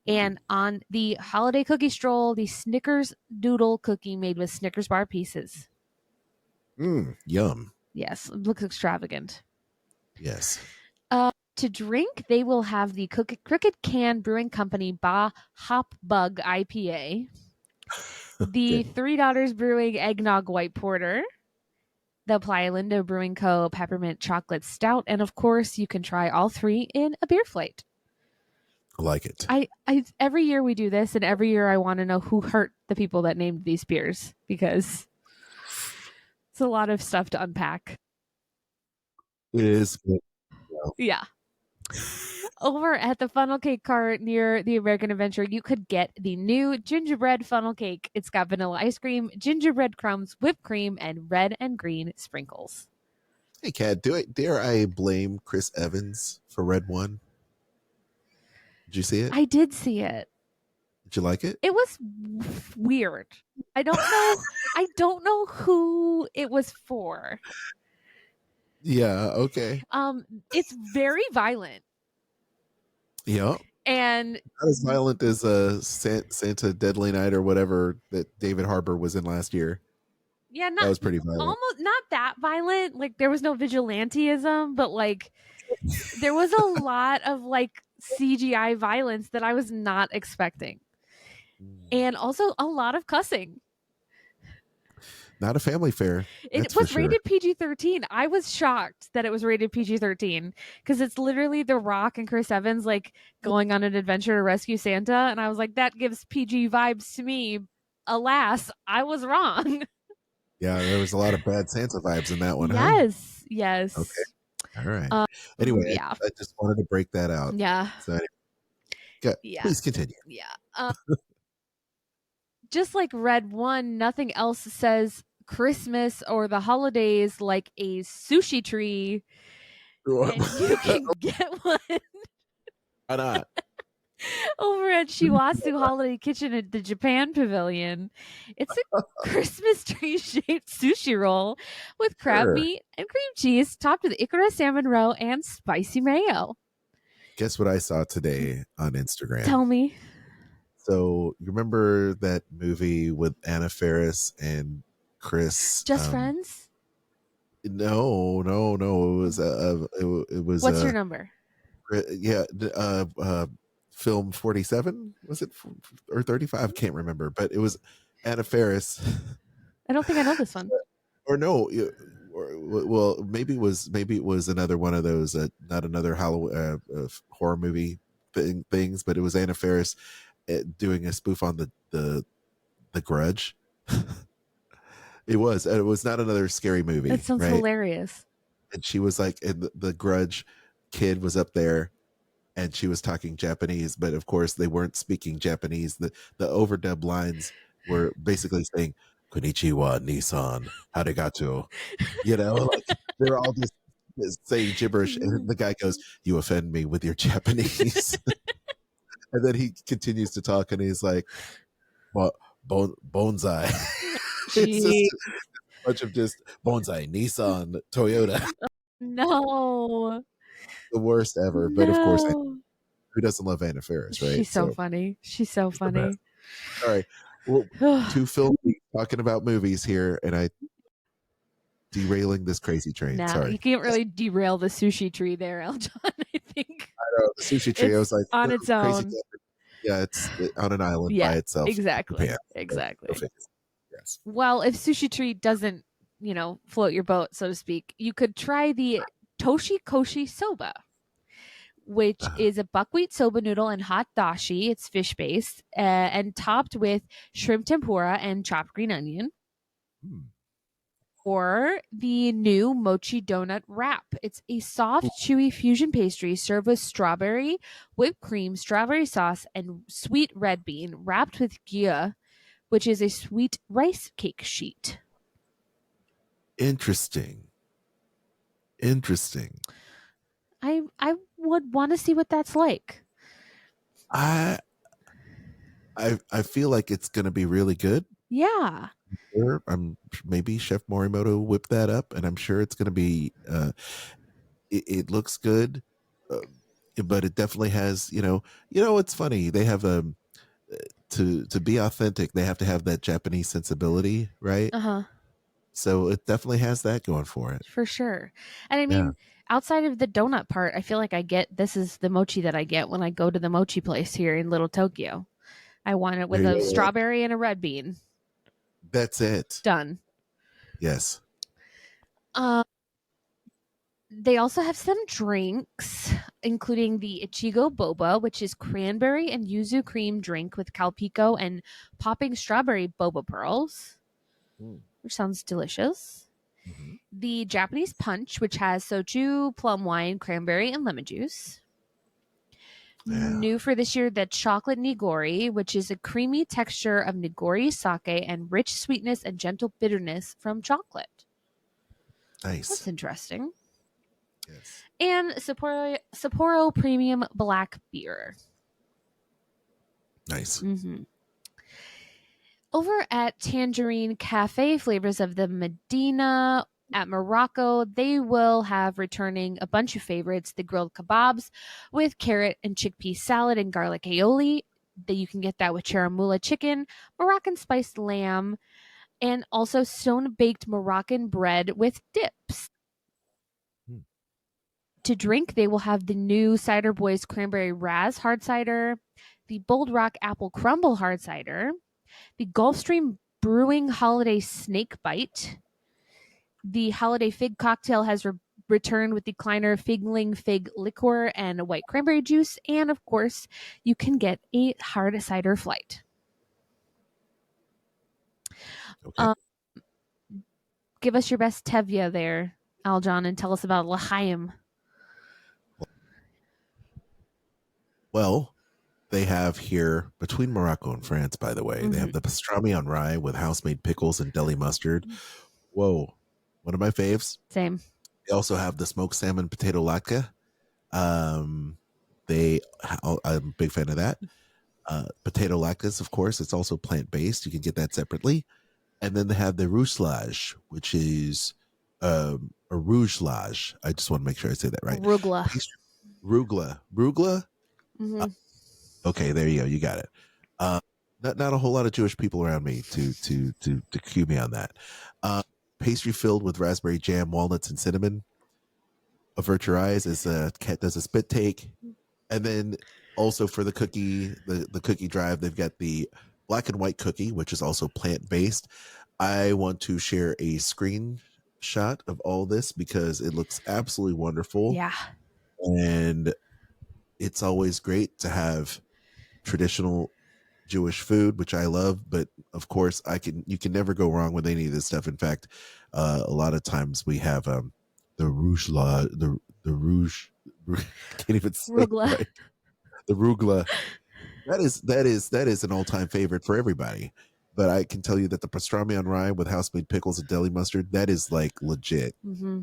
And on the holiday cookie stroll, the Snickers Doodle cookie made with Snickers bar pieces. Yum. Yes, it looks extravagant. Yes. To drink, they will have the Crooked Can Brewing Company Bah Hop Bug IPA, the $3 Brewing Eggnog White Porter, the Playa Linda Brewing Co. Peppermint Chocolate Stout, and of course, you can try all three in a beer flight. I like it. I every year we do this, and every year I want to know who hurt the people that named these beers because it's a lot of stuff to unpack. It is good. Yeah. Over at the funnel cake cart near the American Adventure, you could get the new gingerbread funnel cake. It's got vanilla ice cream, gingerbread crumbs, whipped cream, and red and green sprinkles. Hey, Kat, dare I blame Chris Evans for Red One? Did you see it? I did see it. Did you like it? It was weird. I don't know. I don't know who it was for. Yeah. Okay. It's very violent. Yeah. And not as violent as Santa Deadly Night or whatever that David Harbour was in last year. Yeah, that was pretty violent. Almost not that violent. Like there was no vigilanteism, but like there was a lot of like CGI violence that I was not expecting. And also a lot of cussing. Not a family fair. It was rated PG-13. I was shocked that it was rated PG-13 because it's literally The Rock and Chris Evans like going on an adventure to rescue Santa, and I was like, that gives PG vibes to me. alas, I was wrong. Yeah, there was a lot of bad Santa vibes in that one, huh? Yes, yes. Okay. All right. Anyway, Yeah, I just wanted to break that out. yeah, So anyway, yeah, please continue. yeah. Just like Red One, nothing else says Christmas or the holidays like a sushi tree, and you can get one Why not? over at Shiwasu Holiday Kitchen at the Japan Pavilion. It's a Christmas tree shaped sushi roll with crab Sure. meat and cream cheese topped with ikura salmon roe and spicy mayo. Guess what I saw today on Instagram? Tell me. So you remember that movie with Anna Faris and Chris? Just Friends? No. It was it was What's your number? yeah, film 47, was it, or 35? I can't remember, but it was Anna Faris. I don't think I know this one. Or no, well, maybe it was another one of those, not another Halloween horror movie things, but it was Anna Faris doing a spoof on the Grudge. It was not another scary movie. That sounds right? hilarious. And she was like, and the Grudge kid was up there, and she was talking Japanese, but of course they weren't speaking Japanese. The overdub lines were basically saying "Konnichiwa, Nissan, Arigato." Like they're all just saying gibberish, and the guy goes, "You offend me with your Japanese." And then he continues to talk, and he's like, bonsai." It's just a bunch of just bonsai, Nissan, Toyota. No. The worst ever. But of course, who doesn't love Anna Faris, right? She's so funny. She's so funny. All right. Well, two filthy talking about movies here, and I derailing this crazy train. Nah, Sorry. you can't really derail the sushi tree there, Aljon. I think I know, the sushi tree. I was like, on its own. Crazy. Yeah, it's on an island by itself. Exactly. Japan. Exactly. Yes. Well, if sushi tree doesn't, float your boat, so to speak, you could try the toshikoshi soba, which is a buckwheat soba noodle and hot dashi. It's fish based and topped with shrimp tempura and chopped green onion. Or the new mochi donut wrap. It's a soft, chewy fusion pastry served with strawberry, whipped cream, strawberry sauce, and sweet red bean, wrapped with gya, which is a sweet rice cake sheet. Interesting. I would want to see what that's like. I feel like it's going to be really good. Yeah. Sure, maybe Chef Morimoto whipped that up, and I'm sure it's going to be. It looks good, but it definitely has. It's funny. They have to be authentic. They have to have that Japanese sensibility, right? So it definitely has that going for it, for sure. And I mean, outside of the donut part, I feel like this is the mochi that I get when I go to the mochi place here in Little Tokyo. I want it with a strawberry and a red bean. That's it. Done. Yes. They also have some drinks, including the Ichigo Boba, which is cranberry and yuzu cream drink with calpico and popping strawberry boba pearls, which sounds delicious. The Japanese Punch, which has soju, plum wine, cranberry, and lemon juice. New for this year, the chocolate nigori, which is a creamy texture of nigori sake and rich sweetness and gentle bitterness from chocolate. Nice. That's interesting. Yes. And Sapporo Premium Black Beer. Nice. Over at Tangerine Cafe, Flavors of the Medina at Morocco, they will have returning a bunch of favorites. The grilled kebabs with carrot and chickpea salad and garlic aioli. You can get that with charamula chicken, Moroccan spiced lamb, and also stone-baked Moroccan bread with dips. To drink, they will have the new Cider Boys Cranberry Raz hard cider, the Bold Rock Apple Crumble hard cider, the Gulfstream Brewing Holiday Snake Bite. The Holiday Fig Cocktail has returned with the Kleiner Figling Fig Liqueur and white cranberry juice. And of course, you can get a hard cider flight. Okay. Um, give us your best Tevye there, Aljon, and tell us about L'chaim. Well, they have here between Morocco and France, by the way, they have the pastrami on rye with house-made pickles and deli mustard. Whoa, one of my faves. Same. They also have the smoked salmon potato latke. I'm a big fan of that. Potato latkes, of course, it's also plant-based. You can get that separately. And then they have the rougelage, which is a rougelage. I just want to make sure I say that right. Rugla. Rugla. Mm-hmm. Okay, there you go. You got it. Not a whole lot of Jewish people around me to cue me on that. Pastry filled with raspberry jam, walnuts, and cinnamon. Avert your eyes as a cat does a spit take, and then also for the cookie, the cookie drive, they've got the black and white cookie, which is also plant based. I want to share a screenshot of all this because it looks absolutely wonderful. Yeah. And it's always great to have traditional Jewish food, which I love, but of course you can never go wrong with any of this stuff. In fact, a lot of times we have the rouge the rouge can't even say it Rugla. right. The rugla. That is an all-time favorite for everybody. But I can tell you that the pastrami on rye with house-made pickles and deli mustard, that is like legit. Mm-hmm.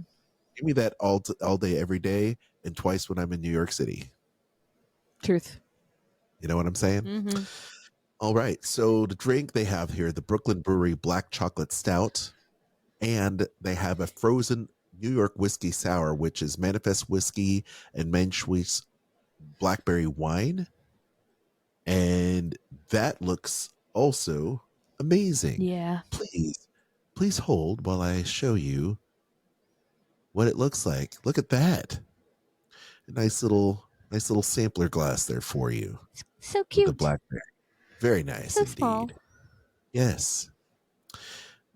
Give me that all day, every day, and twice when I'm in New York City. Truth. You know what I'm saying? Mm-hmm. All right. So the drink they have here, the Brooklyn Brewery Black Chocolate Stout, and they have a frozen New York whiskey sour, which is Manifest whiskey and Menschwitz blackberry wine. And that looks also amazing. Yeah. Please hold while I show you what it looks like. Look at that. A nice little sampler glass there for you. So With cute. the blackberry. Very nice So indeed. small. Yes.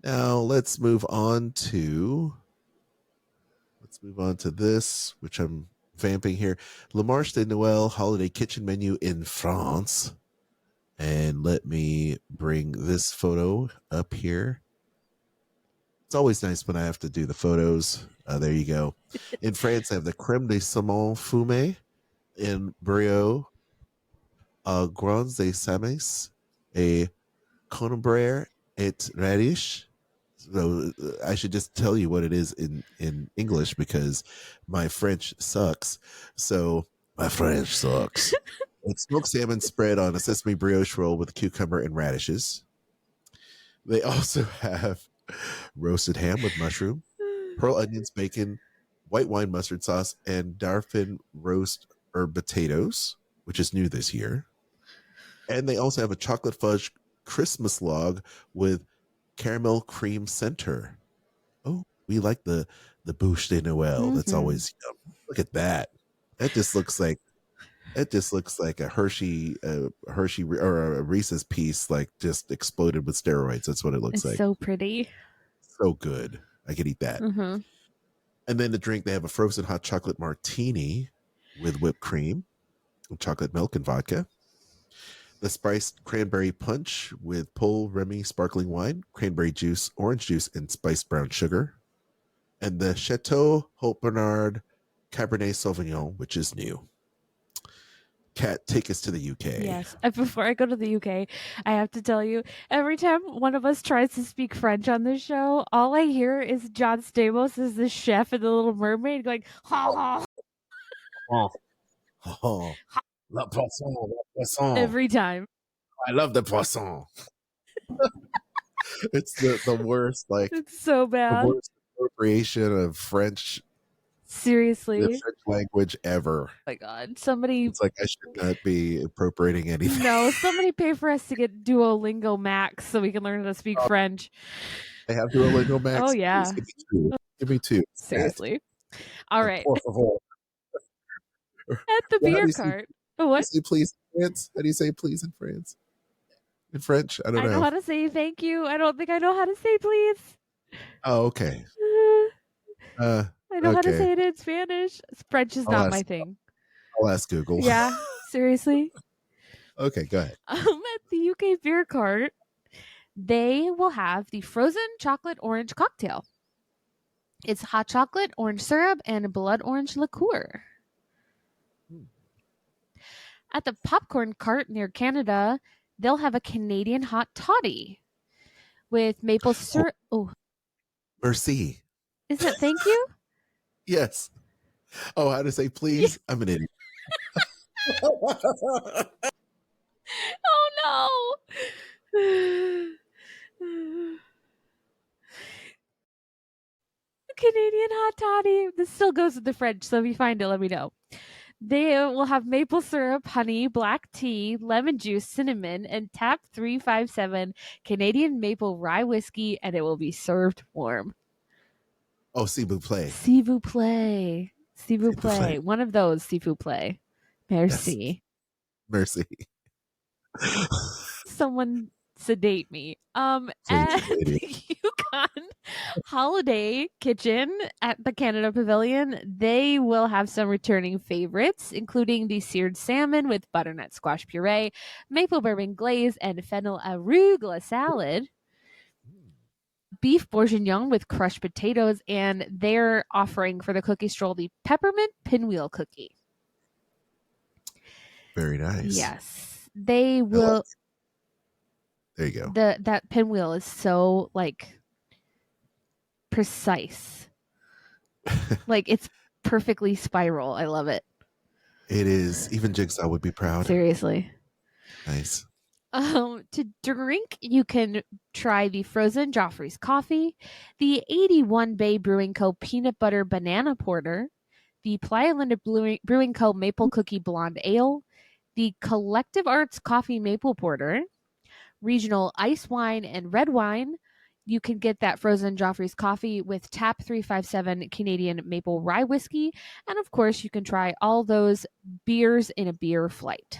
Now let's move on to this, which I'm vamping here. Le Marche de Noël holiday kitchen menu in France. And let me bring this photo up here. It's always nice when I have to do the photos. There you go. In France, I have the crème de saumon fumé. In Brio, Grands des Samis, a Conombre et Radish. So I should just tell you what it is in English because my French sucks. So my French sucks. It's smoked salmon spread on a sesame brioche roll with cucumber and radishes. They also have roasted ham with mushroom, pearl onions, bacon, white wine mustard sauce, and Darfin roast herb potatoes, which is new this year. And they also have a chocolate fudge Christmas log with caramel cream center. Oh, we like the bouche de Noël. That's always yum. Look at that. That just looks like a Hershey or a Reese's piece, like just exploded with steroids. That's what it looks like. It's so pretty. So good. I could eat that. Mm-hmm. And then the drink, they have a frozen hot chocolate martini with whipped cream, chocolate milk, and vodka. The spiced cranberry punch with Paul Remy sparkling wine, cranberry juice, orange juice, and spiced brown sugar. And the Chateau Haut Bernard Cabernet Sauvignon, which is new. Kat, take us to the UK. Yes. And before I go to the UK, I have to tell you, every time one of us tries to speak French on this show, all I hear is John Stamos as the chef in The Little Mermaid going, ha ha. Oh, la poisson, la poisson. Every time. I love the poisson. It's the worst, like It's so the bad. worst appropriation of French, Seriously. the French language ever. Oh my God. Somebody. It's like I should not be appropriating anything. No, somebody pay for us to get Duolingo Max so we can learn how to speak French. I have Duolingo Max. Oh, yeah. Please give me two. Seriously. All right. Por favor. At the Well, how do beer you say- cart. How do What? you say please in France? How do you say please in France? In French? I don't I know know. how to say thank you. I don't think I know how to say please. Oh, okay. I know how to Okay. say it in Spanish. French is I'll not ask- my thing. I'll ask Google. Yeah, seriously. Okay, go ahead. At the UK beer cart, They will have the frozen chocolate orange cocktail. It's hot chocolate, orange syrup, and blood orange liqueur. At the popcorn cart near Canada, they'll have a Canadian hot toddy with maple syrup. Oh, Merci. is it? Thank you. Yes. Oh, how to say please? I'm an idiot. Oh no. Canadian hot toddy. This still goes with the French, so if you find it, let me know. They will have maple syrup, honey, black tea, lemon juice, cinnamon, and tap 357 Canadian maple rye whiskey, and it will be served warm. Oh, s'il vous plaît. S'il vous plaît. S'il vous S'il vous plaît. plaît. One of those, s'il vous plaît. Merci. Merci. Someone sedate me. Please, And idiot. the Yukon Holiday Kitchen at the Canada Pavilion, they will have some returning favorites, including the seared salmon with butternut squash puree, maple bourbon glaze, and fennel arugula salad. Beef bourguignon with crushed potatoes, and they're offering for the cookie stroll the peppermint pinwheel cookie. Very nice. Yes, they will. There you go. That pinwheel is so like precise. Like it's perfectly spiral. I love it. It is. Even Jigsaw would be proud. Seriously. Nice. To drink, you can try the frozen Joffrey's coffee, the 81 Bay Brewing Co. peanut butter banana porter, the Playa Linda Brewing Co. maple cookie blonde ale, the Collective Arts coffee maple porter, regional ice wine and red wine. You can get that frozen Joffrey's coffee with tap 357 Canadian maple rye whiskey, and of course, you can try all those beers in a beer flight.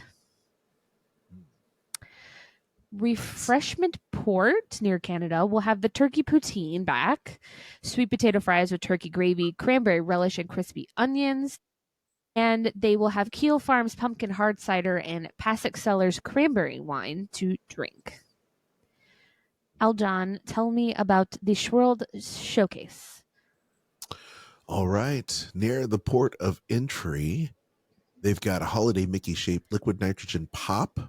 Refreshment Port near Canada will have the turkey poutine back, sweet potato fries with turkey gravy, cranberry relish, and crispy onions. And they will have Keel Farms pumpkin hard cider and Pasek Cellars cranberry wine to drink. Aljon, tell me about the World Showcase. All right. Near the port of entry, they've got a holiday Mickey-shaped liquid nitrogen pop.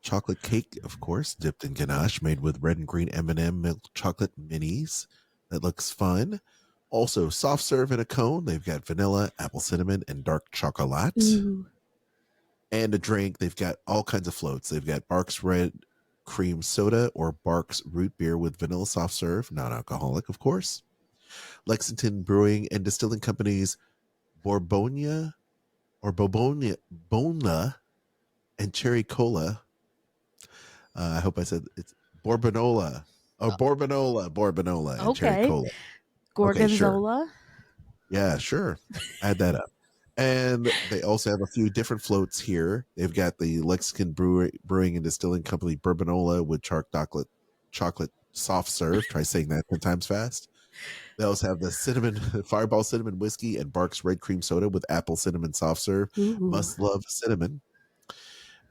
Chocolate cake, of course, dipped in ganache, made with red and green M&M milk chocolate minis. That looks fun. Also, soft serve in a cone. They've got vanilla, apple cinnamon, and dark chocolate. Ooh. And a drink. They've got all kinds of floats. They've got Barks Red Cream Soda or Barks Root Beer with vanilla soft serve, non-alcoholic, of course. Lexington Brewing and Distilling Company's Bona and Cherry Cola. I hope I said it's Bourbanola. Or Bourbanola and Cherry Cola. Gorgonzola. Okay, sure. Yeah, sure. Add that up. And they also have a few different floats here. They've got the Lexington Brewing and Distilling Company Bourbanola with chocolate soft serve. Try saying that 10 times fast. They also have the Fireball Cinnamon Whiskey and Barks Red Cream Soda with apple cinnamon soft serve. Ooh. Must love cinnamon.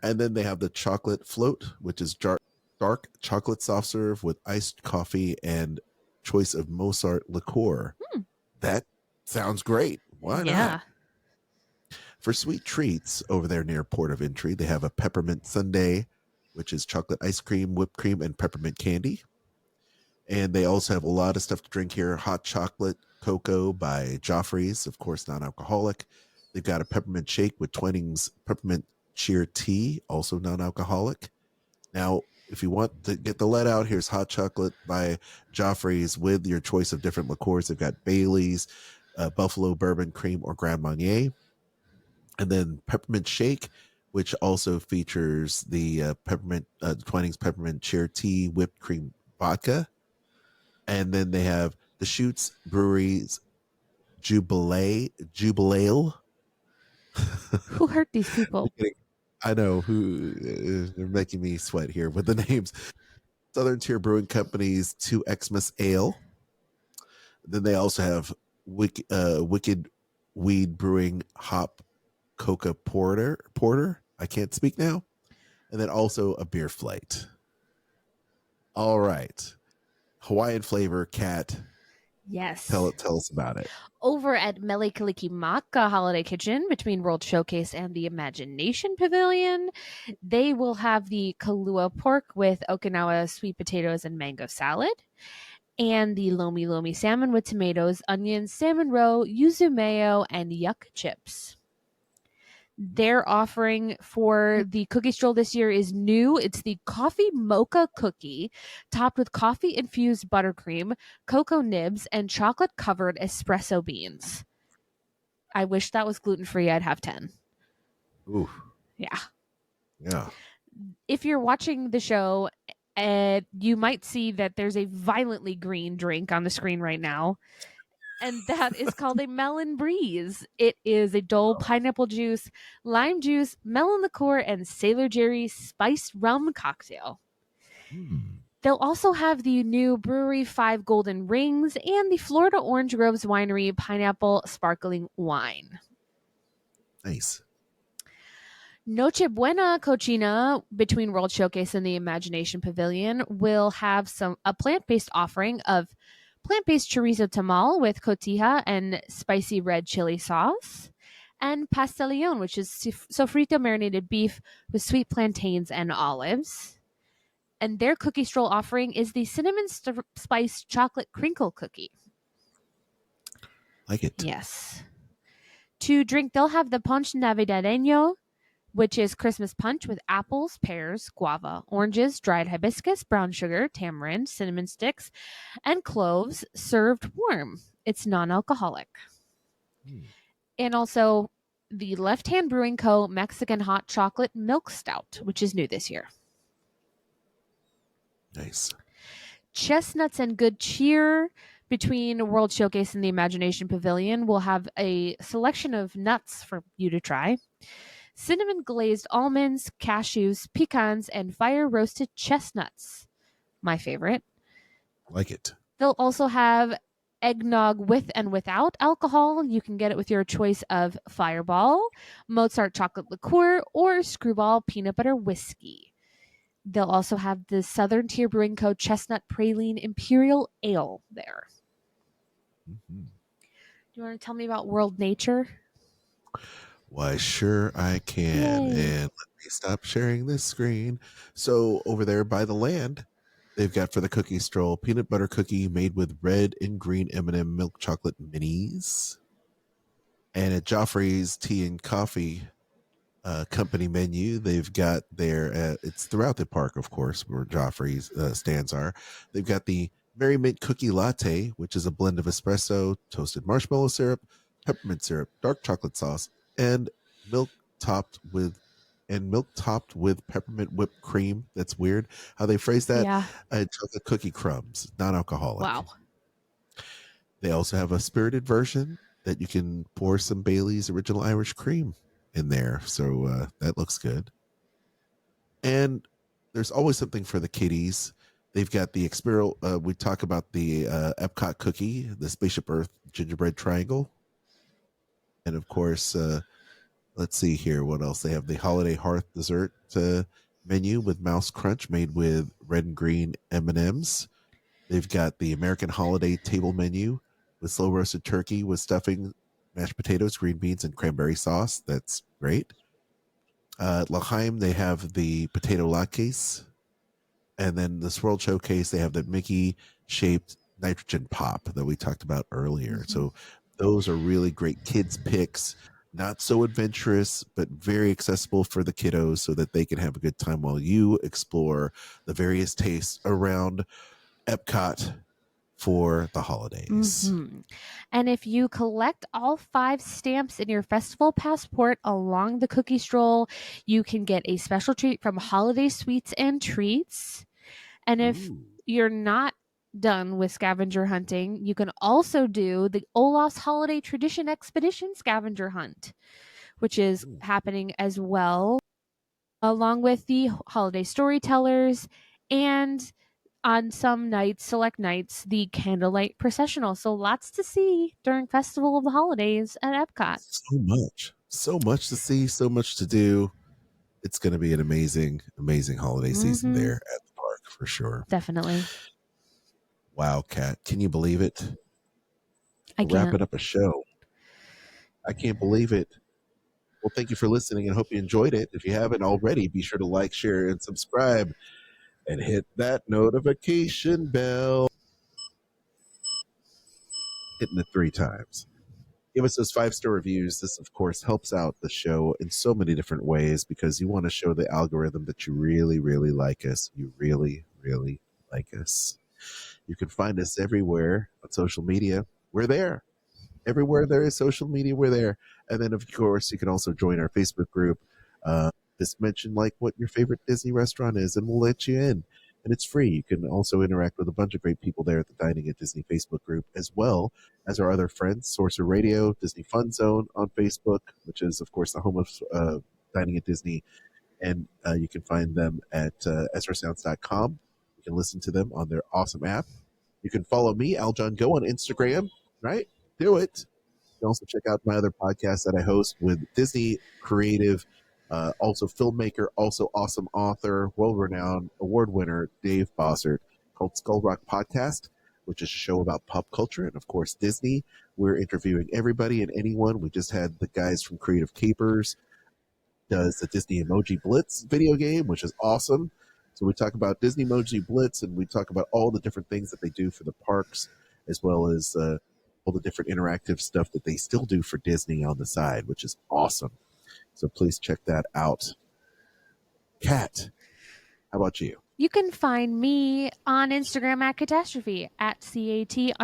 And then they have the chocolate float, which is dark chocolate soft serve with iced coffee and choice of Mozart liqueur. That sounds great. Why not? For sweet treats over there near Port of Entry, they have a peppermint sundae, which is chocolate ice cream, whipped cream, and peppermint candy. And they also have a lot of stuff to drink here. Hot chocolate cocoa by Joffrey's, of course, non-alcoholic. They've got a peppermint shake with Twinings peppermint cheer tea, also non-alcoholic. Now, if you want to get the let out, here's hot chocolate by Joffrey's with your choice of different liqueurs. They've got Bailey's, Buffalo Bourbon Cream, or Grand Marnier. And then peppermint shake, which also features the Twinings peppermint cheer tea, whipped cream vodka. And then they have the Chutes Brewery's Jubilale. Who hurt these people? I know they're making me sweat here with the names. Southern Tier Brewing Company's 2 Xmas Ale. Then they also have Wicked Weed Brewing Hop Coca Porter. I can't speak now. And then also a beer flight. All right. Hawaiian flavor, Cat. Yes. Tell us about it. Over at Mele Kalikimaka Holiday Kitchen between World Showcase and the Imagination Pavilion, they will have the kalua pork with Okinawa sweet potatoes and mango salad, and the lomi lomi salmon with tomatoes, onions, salmon roe, yuzu mayo, and yuck chips. Their offering for the cookie stroll this year is new. It's the coffee mocha cookie topped with coffee infused buttercream, cocoa nibs, and chocolate covered espresso beans. I wish that was gluten free. I'd have 10. Ooh. Yeah. Yeah. If you're watching the show, you might see that there's a violently green drink on the screen right now. And that is called a melon breeze. It is a dull pineapple juice, lime juice, melon liqueur, and Sailor Jerry spiced rum cocktail. They'll also have the new Brewery 5 Golden Rings and the Florida Orange Groves Winery Pineapple Sparkling Wine. Nice. Noche Buena Cochina between World Showcase and the Imagination Pavilion will have a plant-based offering of plant-based chorizo tamal with cotija and spicy red chili sauce, and pasteleon, which is sofrito marinated beef with sweet plantains and olives. And their cookie stroll offering is the cinnamon spice chocolate crinkle cookie. Like it. Yes. To drink, they'll have the Punch Navidadeño, which is Christmas punch with apples, pears, guava, oranges, dried hibiscus, brown sugar, tamarind, cinnamon sticks, and cloves served warm. It's non-alcoholic. And also the Left Hand Brewing Co. Mexican Hot Chocolate Milk Stout, which is new this year. Nice. Chestnuts and Good Cheer between World Showcase and the Imagination Pavilion will have a selection of nuts for you to try. Cinnamon glazed almonds, cashews, pecans, and fire roasted chestnuts. My favorite. Like it. They'll also have eggnog with and without alcohol. You can get it with your choice of Fireball, Mozart chocolate liqueur, or Screwball peanut butter whiskey. They'll also have the Southern Tier Brewing Co. Chestnut Praline Imperial Ale there. Mm-hmm. Do you want to tell me about World Nature? Why, sure I can. Yay. And let me stop sharing this screen. So over there by the land, they've got for the cookie stroll peanut butter cookie made with red and green M&M milk chocolate minis. And at Joffrey's Tea and Coffee company menu, they've got their it's throughout the park, of course, where Joffrey's stands are. They've got the Merry Mint Cookie Latte, which is a blend of espresso, toasted marshmallow syrup, peppermint syrup, dark chocolate sauce, and milk topped with peppermint whipped cream. That's weird how they phrase that. Yeah. Chocolate cookie crumbs, non-alcoholic. Wow. They also have a spirited version that you can pour some Bailey's Original Irish Cream in there. So that looks good. And there's always something for the kiddies. They've got the experimental, we talk about the EPCOT cookie, the Spaceship Earth gingerbread triangle. And of course, let's see here what else. They have the Holiday Hearth dessert menu with Mouse Crunch made with red and green M&Ms. They've got the American Holiday table menu with slow roasted turkey with stuffing, mashed potatoes, green beans, and cranberry sauce. That's great. At L'Chaim, they have the potato latkes. And then this World Showcase, they have the Mickey-shaped nitrogen pop that we talked about earlier. Mm-hmm. So those are really great kids' picks. Not so adventurous, but very accessible for the kiddos so that they can have a good time while you explore the various tastes around EPCOT for the holidays. Mm-hmm. And if you collect all 5 stamps in your festival passport along the cookie stroll, you can get a special treat from Holiday Sweets and Treats. And if you're not done with scavenger hunting, you can also do the Olaf's Holiday Tradition Expedition scavenger hunt, which is happening as well, along with the holiday storytellers, and on some nights, select nights, the candlelight processional. So lots to see during Festival of the Holidays at EPCOT. So much to see, so much to do. It's going to be an amazing holiday season there at the park. for sure. Definitely. Wow, Kat, can you believe it? I We're wrapping can't. up a show. I can't believe it. Well, thank you for listening and hope you enjoyed it. If you haven't already, be sure to like, share, and subscribe and hit that notification bell. Hitting it 3 times. Give us those 5-star reviews. This, of course, helps out the show in so many different ways because you want to show the algorithm that you really, really like us. You really, really like us. You can find us everywhere on social media. We're there. Everywhere there is social media, we're there. And then, of course, you can also join our Facebook group. Just mention like what your favorite Disney restaurant is, and we'll let you in. And it's free. You can also interact with a bunch of great people there at the Dining at Disney Facebook group, as well as our other friends, Sorcerer Radio, Disney Fun Zone on Facebook, which is, of course, the home of Dining at Disney. And you can find them at EzraSounds.com. You can listen to them on their awesome app. You can follow me, Aljon Go, on Instagram, right? Do it. You can also check out my other podcast that I host with Disney creative, also filmmaker, also awesome author, world-renowned award winner Dave Bossert, called Skull Rock Podcast, which is a show about pop culture and, of course, Disney. We're interviewing everybody and anyone. We just had the guys from Creative Capers, does the Disney Emoji Blitz video game, which is awesome. So we talk about Disney Emoji Blitz, and we talk about all the different things that they do for the parks, as well as all the different interactive stuff that they still do for Disney on the side, which is awesome. So please check that out. Kat, how about you? You can find me on Instagram at Catastrophe, at CAT_ASTROPHE.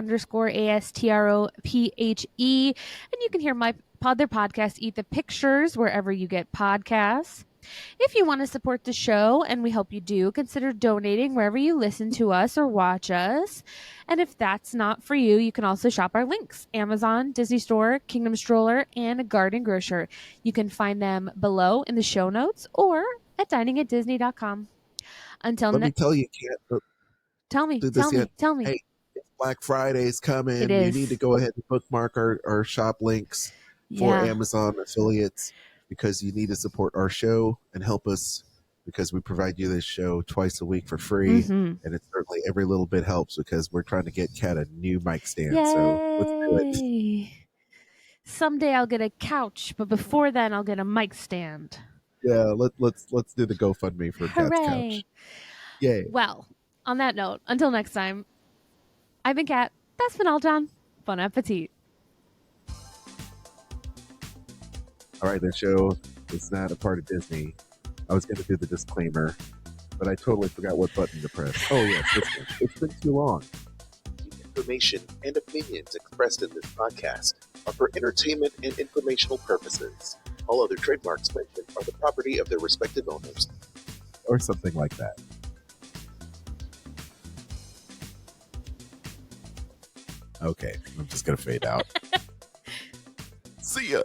And you can hear my other podcast, Eat the Pictures, wherever you get podcasts. If you want to support the show, and we hope you do, consider donating wherever you listen to us or watch us. And if that's not for you, you can also shop our links: Amazon, Disney Store, Kingdom Stroller, and Garden Grocer. You can find them below in the show notes or at diningatdisney.com. Until Let me tell you, Kat, tell me. Hey, it's Black Friday's coming. It You is. need to go ahead and bookmark our shop links for Amazon affiliates, because you need to support our show and help us, because we provide you this show twice a week for free. Mhm. And it's certainly every little bit helps, because we're trying to get Kat a new mic stand. Yay. So let's do it. Someday I'll get a couch, but before then I'll get a mic stand. Yeah, let's do the GoFundMe for Kat's couch. Yay. Well, on that note, until next time, I've been Kat. That's been Aljon. Bon appetit. All right, this show is not a part of Disney. I was going to do the disclaimer, but I totally forgot what button to press. Oh, yes, this one. It's been too long. The information and opinions expressed in this podcast are for entertainment and informational purposes. All other trademarks mentioned are the property of their respective owners. Or something like that. Okay, I'm just going to fade out. See ya.